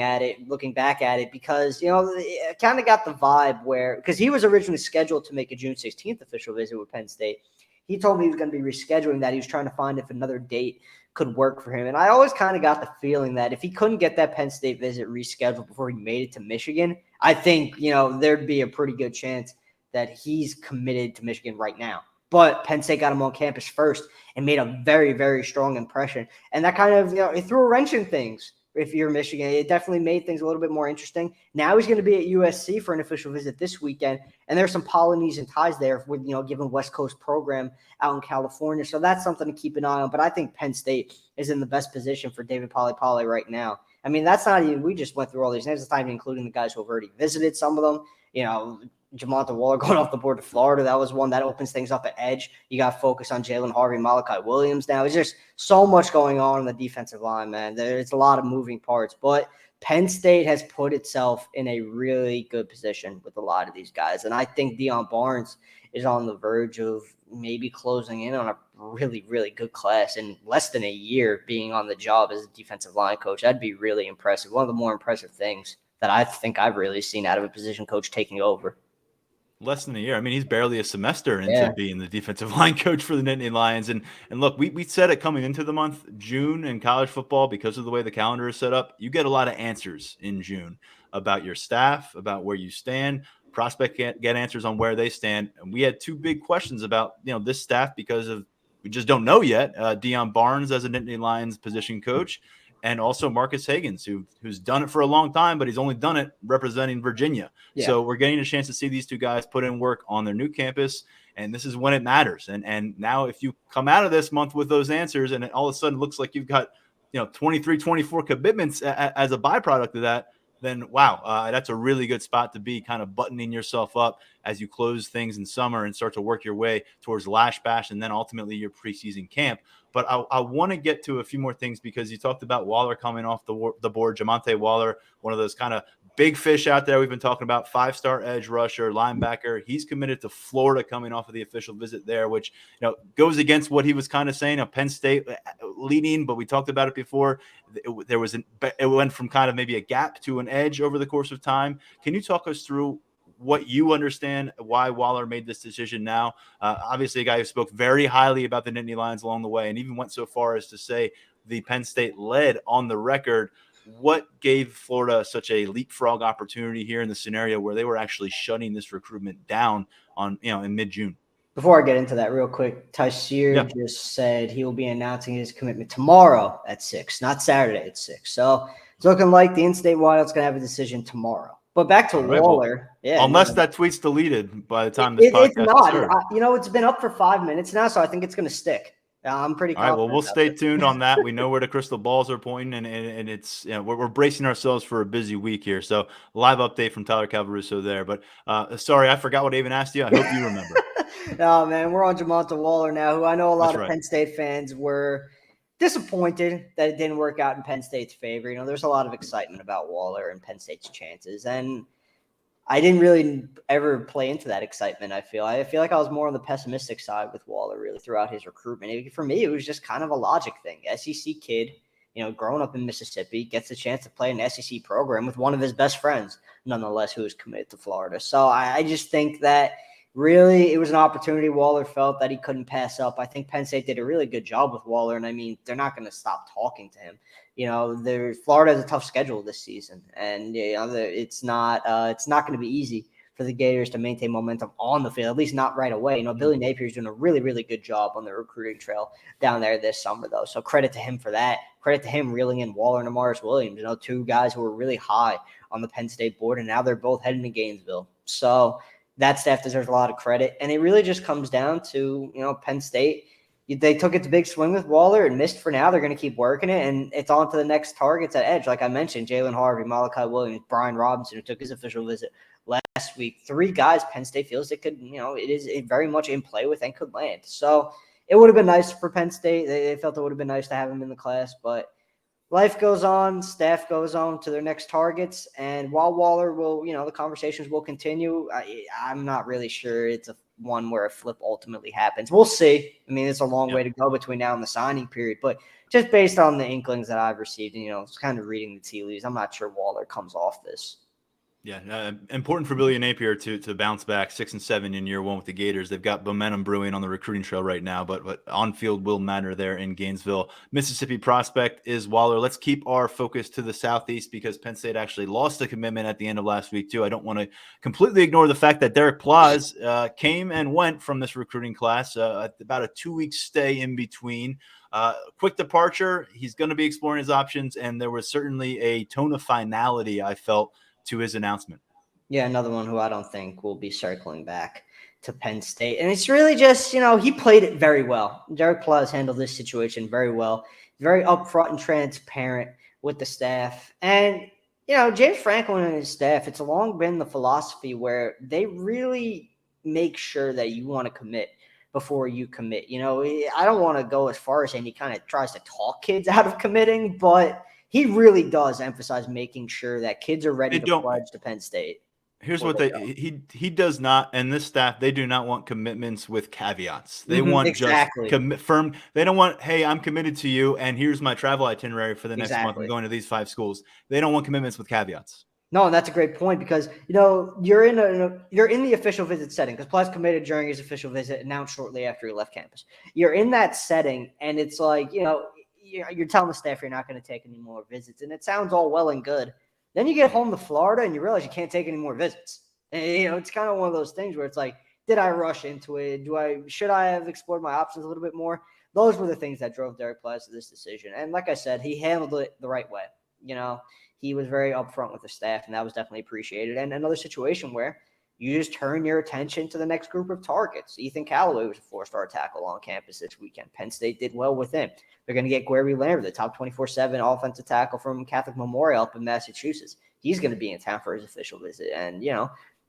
back at it, because, it kind of got the vibe because he was originally scheduled to make a June 16th official visit with Penn State. He told me he was going to be rescheduling that. He was trying to find if another date could work for him. And I always kind of got the feeling that if he couldn't get that Penn State visit rescheduled before he made it to Michigan, I think, there'd be a pretty good chance that he's committed to Michigan right now. But Penn State got him on campus first and made a very, very strong impression. And that kind of, it threw a wrench in things. If you're Michigan, it definitely made things a little bit more interesting. Now he's going to be at USC for an official visit this weekend, and there's some Polynesian ties there with, given West Coast program out in California. So that's something to keep an eye on. But I think Penn State is in the best position for David Poly right now. I mean, that's not even – we just went through all these names. It's not even including the guys who have already visited some of them. Jamonta Waller going off the board to Florida. That was one that opens things up at edge. You got to focus on Jalen Harvey, Malachi Williams now. It's just so much going on the defensive line, man. There's a lot of moving parts. But Penn State has put itself in a really good position with a lot of these guys. And I think Deion Barnes is on the verge of maybe closing in on a really, really good class in less than a year being on the job as a defensive line coach. That'd be really impressive. One of the more impressive things that I think I've really seen out of a position coach taking over. Less than a year. I mean, he's barely a semester into being the defensive line coach for the Nittany Lions. And look, we said it coming into the month, June in college football, because of the way the calendar is set up, you get a lot of answers in June about your staff, about where you stand. Prospect get answers on where they stand. And we had two big questions about, this staff because of we just don't know yet. Deion Barnes as a Nittany Lions position coach, and also Marcus Higgins, who's done it for a long time, but he's only done it representing Virginia. Yeah. So we're getting a chance to see these two guys put in work on their new campus, and this is when it matters. And now if you come out of this month with those answers and it all of a sudden looks like you've got 23, 24 commitments as a byproduct of that, then wow, that's a really good spot to be, kind of buttoning yourself up as you close things in summer and start to work your way towards Lash Bash and then ultimately your preseason camp. But I want to get to a few more things because you talked about Waller coming off the board. Jamonta Waller, one of those kind of big fish out there we've been talking about, 5-star edge rusher, linebacker. He's committed to Florida coming off of the official visit there, which goes against what he was kind of saying. Penn State leading, but we talked about it before. It went from kind of maybe a gap to an edge over the course of time. Can you talk us through what you understand why Waller made this decision now? Obviously a guy who spoke very highly about the Nittany Lions along the way and even went so far as to say the Penn State led on the record. What gave Florida such a leapfrog opportunity here in the scenario where they were actually shutting this recruitment down on, in mid-June? Before I get into that real quick, Tyseer just said he will be announcing his commitment tomorrow at 6, not Saturday at 6. So it's looking like the in-state Wild's going to have a decision tomorrow. But back to Waller. Unless that tweet's deleted by the time this podcast it's not. It's been up for 5 minutes now, so I think it's going to stick. I'm pretty confident. All right, well, we'll stay tuned on that. We know where the crystal balls are pointing, and it's we're bracing ourselves for a busy week here. So live update from Tyler Calvaruso there. But sorry, I forgot what I even asked you. I hope you remember. No, man, we're on Jamonta Waller now, who I know a lot of Penn State fans were disappointed that it didn't work out in Penn State's favor. There's a lot of excitement about Waller and Penn State's chances, and I didn't really ever play into that excitement. I feel like I was more on the pessimistic side with Waller really throughout his recruitment. For me, it was just kind of a logic thing. SEC kid, growing up in Mississippi, gets a chance to play an SEC program with one of his best friends, nonetheless, who is committed to Florida. So I just think that really it was an opportunity Waller felt that he couldn't pass up. I think Penn State did a really good job with Waller, and I mean, they're not going to stop talking to him. Florida has a tough schedule this season, and it's not going to be easy for the Gators to maintain momentum on the field, at least not right away. Billy Napier's doing a really, really good job on the recruiting trail down there this summer, though. So credit to him for that. Credit to him reeling in Waller and Amaris Williams, two guys who were really high on the Penn State board, and now they're both heading to Gainesville. So that staff deserves a lot of credit. And it really just comes down to, Penn State. They took it to big swing with Waller and missed for now. They're going to keep working it, and it's on to the next targets at edge. Like I mentioned, Jalen Harvey, Malachi Williams, Brian Robinson, who took his official visit last week. 3 guys Penn State feels it could, it is very much in play with and could land. So it would have been nice for Penn State. They felt it would have been nice to have him in the class, but life goes on, staff goes on to their next targets, and while Waller will, the conversations will continue, I'm not really sure it's one where a flip ultimately happens. We'll see. I mean, it's a long way to go between now and the signing period, but just based on the inklings that I've received, and, it's kind of reading the tea leaves, I'm not sure Waller comes off this. Yeah, important for Billy Napier to bounce back 6-7 in year one with the Gators. They've got momentum brewing on the recruiting trail right now, but on field will matter there in Gainesville. Mississippi prospect is Waller. Let's keep our focus to the Southeast because Penn State actually lost a commitment at the end of last week too. I don't want to completely ignore the fact that Derek Plaz came and went from this recruiting class. About a 2-week stay in between. Quick departure. He's going to be exploring his options, and there was certainly a tone of finality I felt to his announcement. Yeah, another one who I don't think will be circling back to Penn State. And it's really just, he played it very well. Derek Plaz handled this situation very well, very upfront and transparent with the staff. And, James Franklin and his staff, it's long been the philosophy where they really make sure that you want to commit before you commit. I don't want to go as far as saying he kind of tries to talk kids out of committing, but he really does emphasize making sure that kids are ready to pledge to Penn State. Here's what he does not, and this staff, they do not want commitments with caveats. They want just firm. They don't want, hey, I'm committed to you, and here's my travel itinerary for the next month. I'm going to these 5 schools. They don't want commitments with caveats. No, and that's a great point because you're in the official visit setting because Plaz committed during his official visit, announced shortly after he left campus. You're in that setting, and it's like you're telling the staff you're not going to take any more visits, and it sounds all well and good. Then you get home to Florida and you realize you can't take any more visits. And, it's kind of one of those things where it's like, did I rush into it? Should I have explored my options a little bit more? Those were the things that drove Derek Plaz to this decision. And like I said, he handled it the right way. He was very upfront with the staff, and that was definitely appreciated. And another situation where you just turn your attention to the next group of targets. Ethan Callaway was a 4-star tackle on campus this weekend. Penn State did well with him. They're going to get Guerry Lambert, the top 24/7 offensive tackle from Catholic Memorial up in Massachusetts. He's going to be in town for his official visit. And,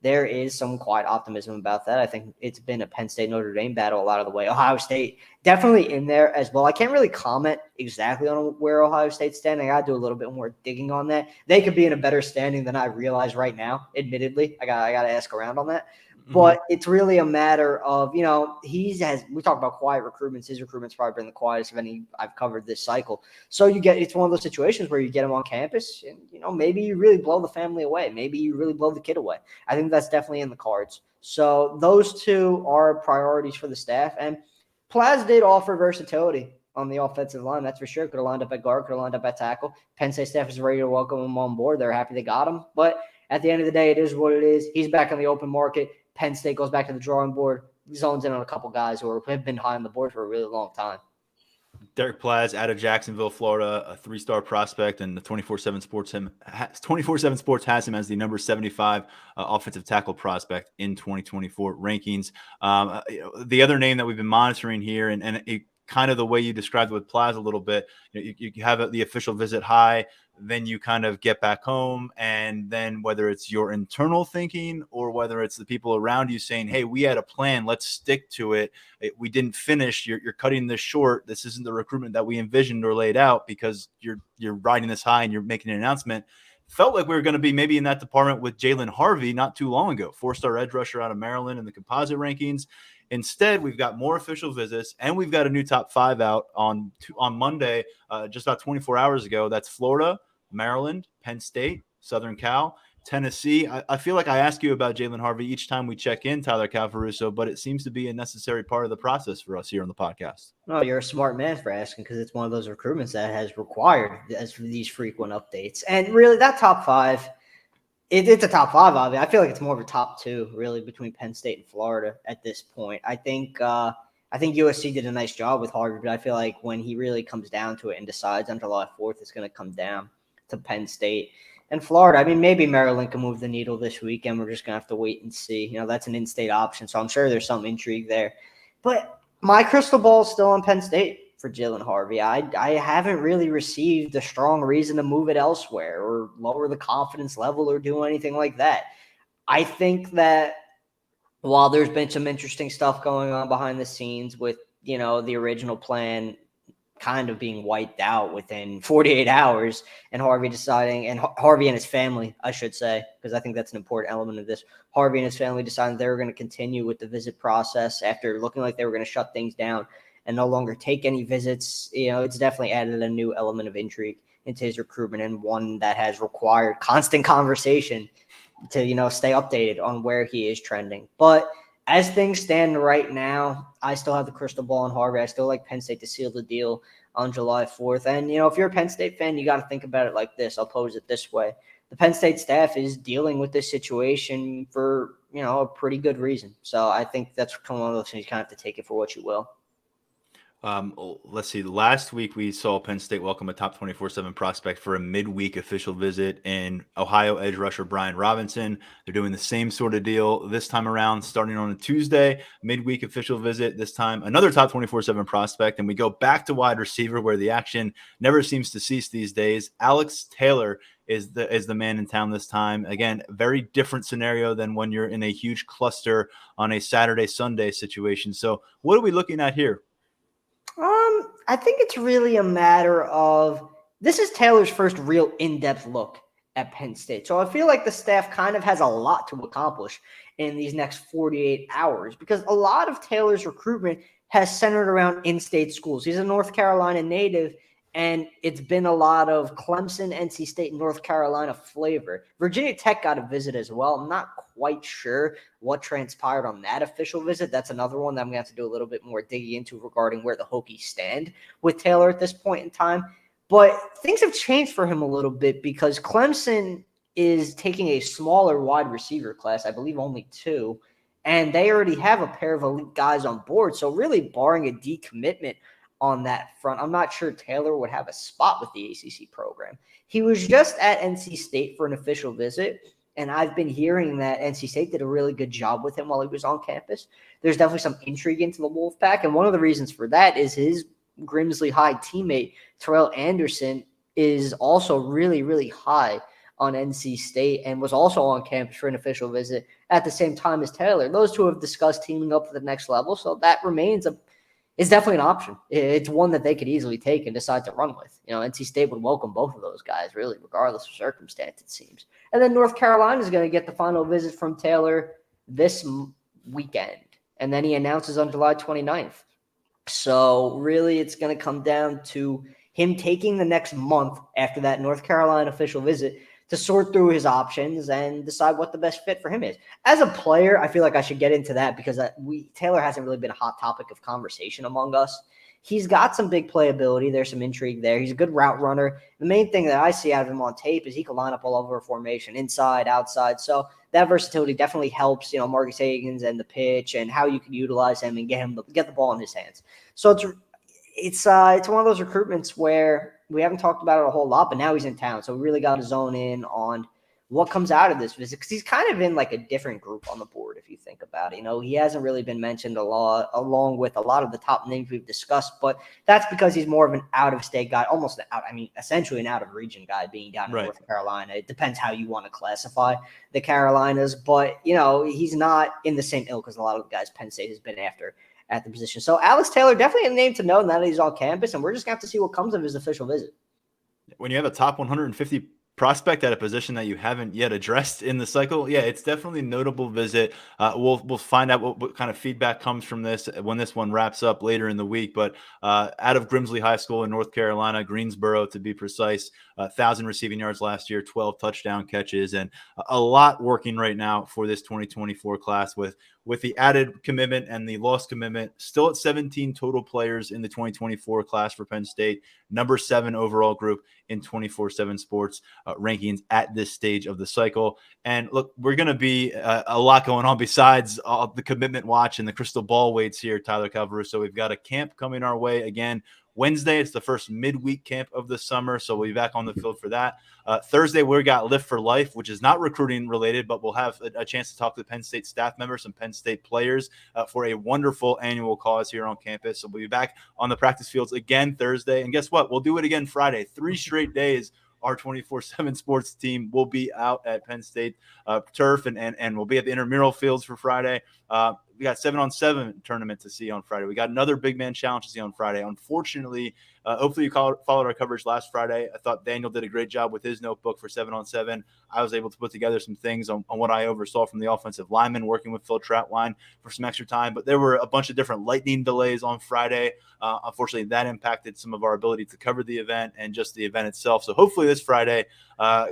there is some quiet optimism about that. I think it's been a Penn State-Notre Dame battle a lot of the way. Ohio State definitely in there as well. I can't really comment exactly on where Ohio State's standing. I got to do a little bit more digging on that. They could be in a better standing than I realize right now, admittedly. I got to ask around on that. But it's really a matter of, we talk about quiet recruitments. His recruitment's probably been the quietest of any I've covered this cycle. So it's one of those situations where you get him on campus and, maybe you really blow the family away. Maybe you really blow the kid away. I think that's definitely in the cards. So those two are priorities for the staff. And Plaz did offer versatility on the offensive line. That's for sure. Could have lined up at guard, could have lined up at tackle. Penn State staff is ready to welcome him on board. They're happy they got him. But at the end of the day, it is what it is. He's back on the open market. Penn State goes back to the drawing board, zones in on a couple guys who have been high on the board for a really long time. Derek Plaz out of Jacksonville, Florida, a 3-star prospect, and the 24/7 Sports has him as the number 75 offensive tackle prospect in 2024 rankings. The other name that we've been monitoring here, and it, kind of the way you described it with Plaz a little bit, you have the official visit high, then you kind of get back home, and then whether it's your internal thinking or whether it's the people around you saying, hey, we had a plan, let's stick to it. We didn't finish. You're cutting this short. This isn't the recruitment that we envisioned or laid out because you're riding this high and you're making an announcement. Felt like we were going to be maybe in that department with Jalen Harvey not too long ago, 4-star edge rusher out of Maryland in the composite rankings. Instead, we've got more official visits, and we've got a new top 5 out on Monday, just about 24 hours ago. That's Florida, Maryland, Penn State, Southern Cal, Tennessee. I feel like I ask you about Jalen Harvey each time we check in, Tyler Calvaruso, but it seems to be a necessary part of the process for us here on the podcast. No, you're a smart man for asking because it's one of those recruitments that has required these frequent updates. And really, that top 5 – it's a top 5, obviously. I feel like it's more of a top 2, really, between Penn State and Florida at this point. I think USC did a nice job with Harvey, but I feel like when he really comes down to it and decides on July 4th, it's going to come down to Penn State and Florida. I mean, maybe Maryland can move the needle this weekend. We're just going to have to wait and see. That's an in-state option, so I'm sure there's some intrigue there. But my crystal ball is still on Penn State for Jalen Harvey. I haven't really received a strong reason to move it elsewhere or lower the confidence level or do anything like that. I think that while there's been some interesting stuff going on behind the scenes with, the original plan kind of being wiped out within 48 hours and Harvey and his family, I should say, because I think that's an important element of this. Harvey and his family decided they were going to continue with the visit process after looking like they were going to shut things down and no longer take any visits. It's definitely added a new element of intrigue into his recruitment and one that has required constant conversation to stay updated on where he is trending. But as things stand right now, I still have the crystal ball on Harvey. I still like Penn State to seal the deal on July 4th. And, if you're a Penn State fan, you got to think about it like this. I'll pose it this way. The Penn State staff is dealing with this situation for, a pretty good reason. So I think that's one of those things you kind of have to take it for what you will. Let's see. Last week we saw Penn State welcome a top 24/7 prospect for a midweek official visit in Ohio edge rusher Brian Robinson. They're doing the same sort of deal this time around, starting on a Tuesday, midweek official visit. This time, another top 24/7 prospect, and we go back to wide receiver where the action never seems to cease these days. Alex Taylor is the man in town this time. Again, very different scenario than when you're in a huge cluster on a Saturday, Sunday situation. So, what are we looking at here? I think it's really a matter of this is Taylor's first real in-depth look at Penn State. So I feel like the staff kind of has a lot to accomplish in these next 48 hours because a lot of Taylor's recruitment has centered around in-state schools. He's a North Carolina native, and it's been a lot of Clemson, NC State, North Carolina flavor. Virginia Tech got a visit as well. I'm not quite sure what transpired on that official visit. That's another one that I'm going to have to do a little bit more digging into regarding where the Hokies stand with Taylor at this point in time. But things have changed for him a little bit because Clemson is taking a smaller wide receiver class, I believe only 2, and they already have a pair of elite guys on board. So really barring a decommitment on that front, I'm not sure Taylor would have a spot with the ACC program. He was just at NC State for an official visit, and I've been hearing that NC State did a really good job with him while he was on campus. There's definitely some intrigue into the Wolfpack, and one of the reasons for that is his Grimsley High teammate, Terrell Anderson, is also really, really high on NC State and was also on campus for an official visit at the same time as Taylor. Those two have discussed teaming up to the next level, so that remains it's definitely an option. It's one that they could easily take and decide to run with. NC State would welcome both of those guys, really, regardless of circumstance, it seems. And then North Carolina is going to get the final visit from Taylor this weekend. And then he announces on July 29th. So really, it's going to come down to him taking the next month after that North Carolina official visit to sort through his options and decide what the best fit for him is. As a player, I feel like I should get into that because Taylor hasn't really been a hot topic of conversation among us. He's got some big playability. There's some intrigue there. He's a good route runner. The main thing that I see out of him on tape is he can line up all over a formation, inside, outside. So that versatility definitely helps, Marcus Higgins and the pitch and how you can utilize him and get the ball in his hands. So it's one of those recruitments where we haven't talked about it a whole lot, but now he's in town. So we really got to zone in on what comes out of this visit because he's kind of in like a different group on the board if you think about it. He hasn't really been mentioned a lot along with a lot of the top names we've discussed, but that's because he's more of an out-of-state guy, essentially an out-of-region guy being down in North Carolina. It depends how you want to classify the Carolinas, but, he's not in the same ilk as a lot of the guys Penn State has been after at the position. So Alex Taylor, definitely a name to know now that he's on campus, and we're just going to have to see what comes of his official visit. When you have a top 150 prospect at a position that you haven't yet addressed in the cycle, it's definitely a notable visit. We'll find out what kind of feedback comes from this when this one wraps up later in the week. But out of Grimsley High School in North Carolina, Greensboro to be precise, 1,000 receiving yards last year, 12 touchdown catches, and a lot working right now for this 2024 class with the added commitment and the lost commitment, still at 17 total players in the 2024 class for Penn State, number 7 overall group in 24/7 Sports rankings at this stage of the cycle. And look, we're going to be a lot going on besides the commitment watch and the crystal ball weights here, Tyler Calvaru. So we've got a camp coming our way again. Wednesday, it's the first midweek camp of the summer, so we'll be back on the field for that. Thursday, we got Lift for Life, which is not recruiting related, but we'll have a chance to talk to Penn State staff members, some Penn State players for a wonderful annual cause here on campus. So we'll be back on the practice fields again Thursday. And guess what? We'll do it again Friday. 3 straight days. Our 24/7 Sports team will be out at Penn State turf, and we'll be at the intramural fields for Friday. We got 7-on-7 tournament to see on Friday. We got another big man challenge to see on Friday. Unfortunately, hopefully you followed our coverage last Friday. I thought Daniel did a great job with his notebook for 7-on-7. I was able to put together some things on what I oversaw from the offensive lineman working with Phil Troutwine for some extra time. But there were a bunch of different lightning delays on Friday. Unfortunately, that impacted some of our ability to cover the event and just the event itself. So hopefully this Friday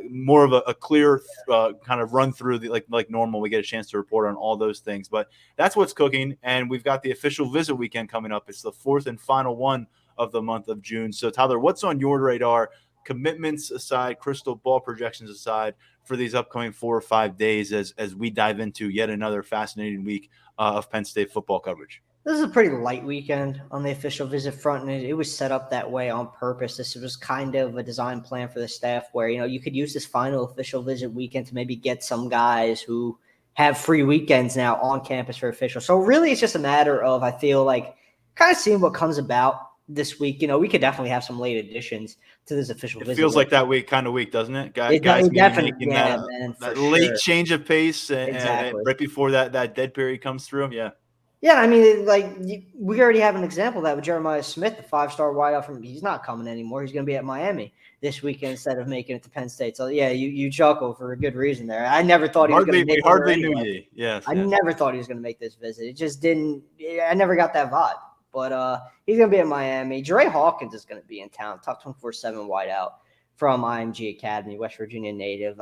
more of a clear kind of run through like normal. We get a chance to report on all those things, but that's what's cooking. And we've got the official visit weekend coming up. It's the fourth and final one of the month of June. So Tyler, what's on your radar, commitments aside, crystal ball projections aside, for these upcoming 4 or 5 days as we dive into yet another fascinating week of Penn State football coverage? This is a pretty light weekend on the official visit front, and it was set up that way on purpose. This was kind of a design plan for the staff where, you could use this final official visit weekend to maybe get some guys who have free weekends now on campus for official. So really it's just a matter of, I feel like, kind of seeing what comes about this week. We could definitely have some late additions to this official visit. It feels like that week, doesn't it? Guys definitely, making that late change of pace and right before that dead period comes through. Yeah, I mean, we already have an example of that with Jeremiah Smith, the 5-star wideout he's not coming anymore. He's going to be at Miami this weekend instead of making it to Penn State. So, yeah, you chuckle for a good reason there. I never thought he was going to make it. We hardly knew you. Yes. I never thought he was going to make this visit. It just didn't – I never got that vibe. But he's going to be in Miami. Dre Hawkins is going to be in town, top 24/7 wideout from IMG Academy, West Virginia native.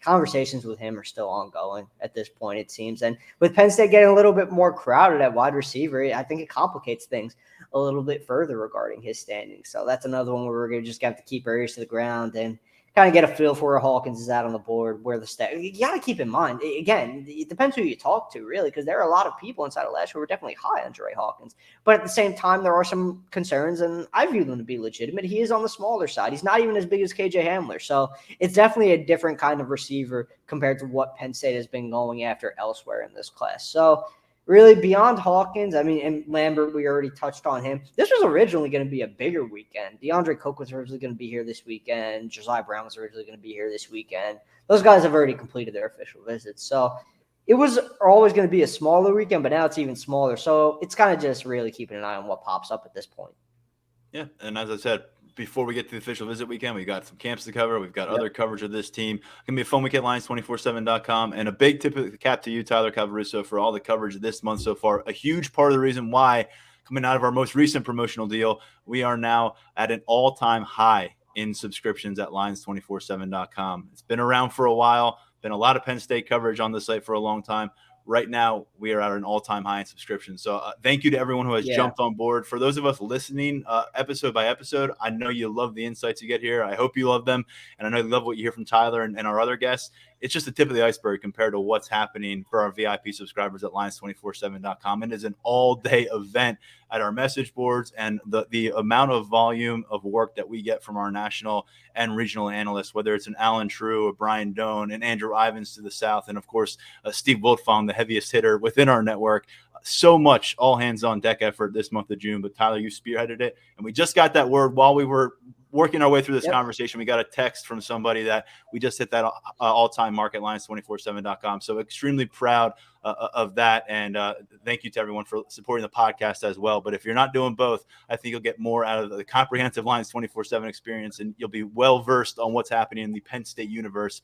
Conversations with him are still ongoing at this point, it seems. And with Penn State getting a little bit more crowded at wide receiver, I think it complicates things a little bit further regarding his standing. So that's another one where we're going to just have to keep our ears to the ground and kind of get a feel for where Hawkins is at on the board, where the stat. You got to keep in mind, again, it depends who you talk to, really, because there are a lot of people inside of last year who were definitely high on Dre Hawkins. But at the same time, there are some concerns, and I view them to be legitimate. He is on the smaller side. He's not even as big as KJ Hamler. So it's definitely a different kind of receiver compared to what Penn State has been going after elsewhere in this class. So really, beyond Hawkins, and Lambert, we already touched on him. This was originally going to be a bigger weekend. DeAndre Cook was originally going to be here this weekend. Josiah Brown was originally going to be here this weekend. Those guys have already completed their official visits. So it was always going to be a smaller weekend, but now it's even smaller. So it's kind of just really keeping an eye on what pops up at this point. Yeah, and as I said, before we get to the official visit weekend, we've got some camps to cover. We've got other coverage of this team. It's going to be a fun week at Lions247.com. And a big tip of the cap to you, Tyler Cavaruso, for all the coverage of this month so far. A huge part of the reason why, coming out of our most recent promotional deal, we are now at an all-time high in subscriptions at Lions247.com. It's been around for a while. Been a lot of Penn State coverage on the site for a long time. Right now, we are at an all-time high in subscriptions. So thank you to everyone who has jumped on board. For those of us listening episode by episode, I know you love the insights you get here. I hope you love them. And I know you love what you hear from Tyler and our other guests. It's just the tip of the iceberg compared to what's happening for our VIP subscribers at Lions247.com. It is an all-day event at our message boards, and the amount of volume of work that we get from our national and regional analysts, whether it's an Alan True, a Brian Doan, and Andrew Ivins to the south, and of course Steve Wiltfong, the heaviest hitter within our network. So much all hands on deck effort this month of June. But Tyler, you spearheaded it, and we just got that word while we were working our way through this conversation. We got a text from somebody that we just hit that all-time mark at Lions247.com. So extremely proud of that. And thank you to everyone for supporting the podcast as well. But if you're not doing both, I think you'll get more out of the comprehensive Lions247 experience, and you'll be well-versed on what's happening in the Penn State universe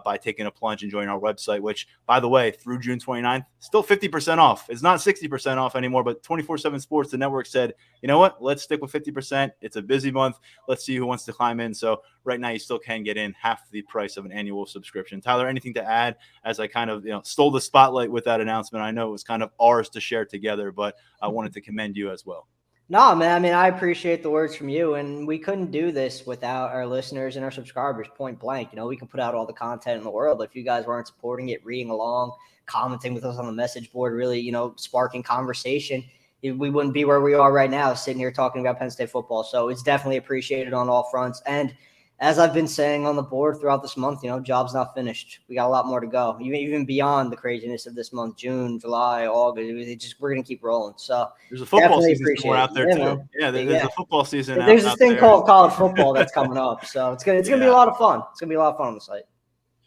by taking a plunge and joining our website, which, by the way, through June 29th, still 50% off. It's not 60% off anymore, but 24/7 Sports, the network, said, you know what, let's stick with 50%. It's a busy month. Let's see who wants to climb in. So right now you still can get in half the price of an annual subscription. Tyler, anything to add as I kind of stole the spotlight with that announcement? I know it was kind of ours to share together, but I wanted to commend you as well. No, man. I mean, I appreciate the words from you, and we couldn't do this without our listeners and our subscribers, point blank. We can put out all the content in the world, but if you guys weren't supporting it, reading along, commenting with us on the message board, really, sparking conversation, we wouldn't be where we are right now, sitting here talking about Penn State football. So it's definitely appreciated on all fronts. And as I've been saying on the board throughout this month, job's not finished. We got a lot more to go, even beyond the craziness of this month, June, July, August. We're going to keep rolling. So there's a football season somewhere out there too. Man. Yeah, there's a football season. There's this thing called college football that's coming up. So it's gonna be a lot of fun. It's gonna be a lot of fun on the site.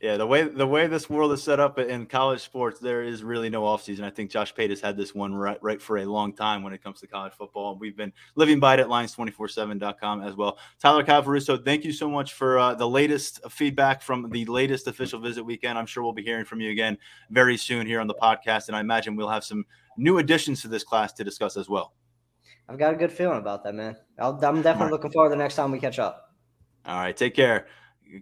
Yeah, the way this world is set up in college sports, there is really no offseason. I think Josh Pate has had this one right for a long time when it comes to college football. We've been living by it at Lions247.com as well. Tyler Cavaruso, thank you so much for the latest feedback from the latest official visit weekend. I'm sure we'll be hearing from you again very soon here on the podcast, and I imagine we'll have some new additions to this class to discuss as well. I've got a good feeling about that, man. I'm definitely looking forward to the next time we catch up. All right, take care.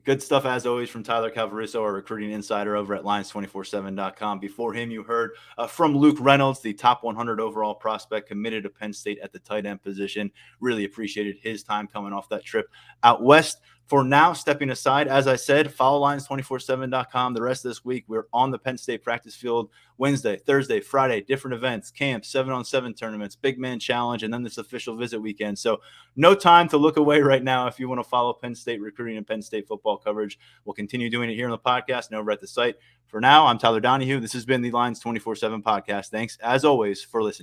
Good stuff, as always, from Tyler Calvaruso, our recruiting insider over at Lions247.com. Before him, you heard from Luke Reynolds, the top 100 overall prospect committed to Penn State at the tight end position. Really appreciated his time coming off that trip out west. For now, stepping aside, as I said, follow Lions247.com. The rest of this week, we're on the Penn State practice field Wednesday, Thursday, Friday, different events, camps, 7-on-7 tournaments, big man challenge, and then this official visit weekend. So no time to look away right now if you want to follow Penn State recruiting and Penn State football coverage. We'll continue doing it here on the podcast and over at the site. For now, I'm Tyler Donahue. This has been the Lions247 Podcast. Thanks, as always, for listening.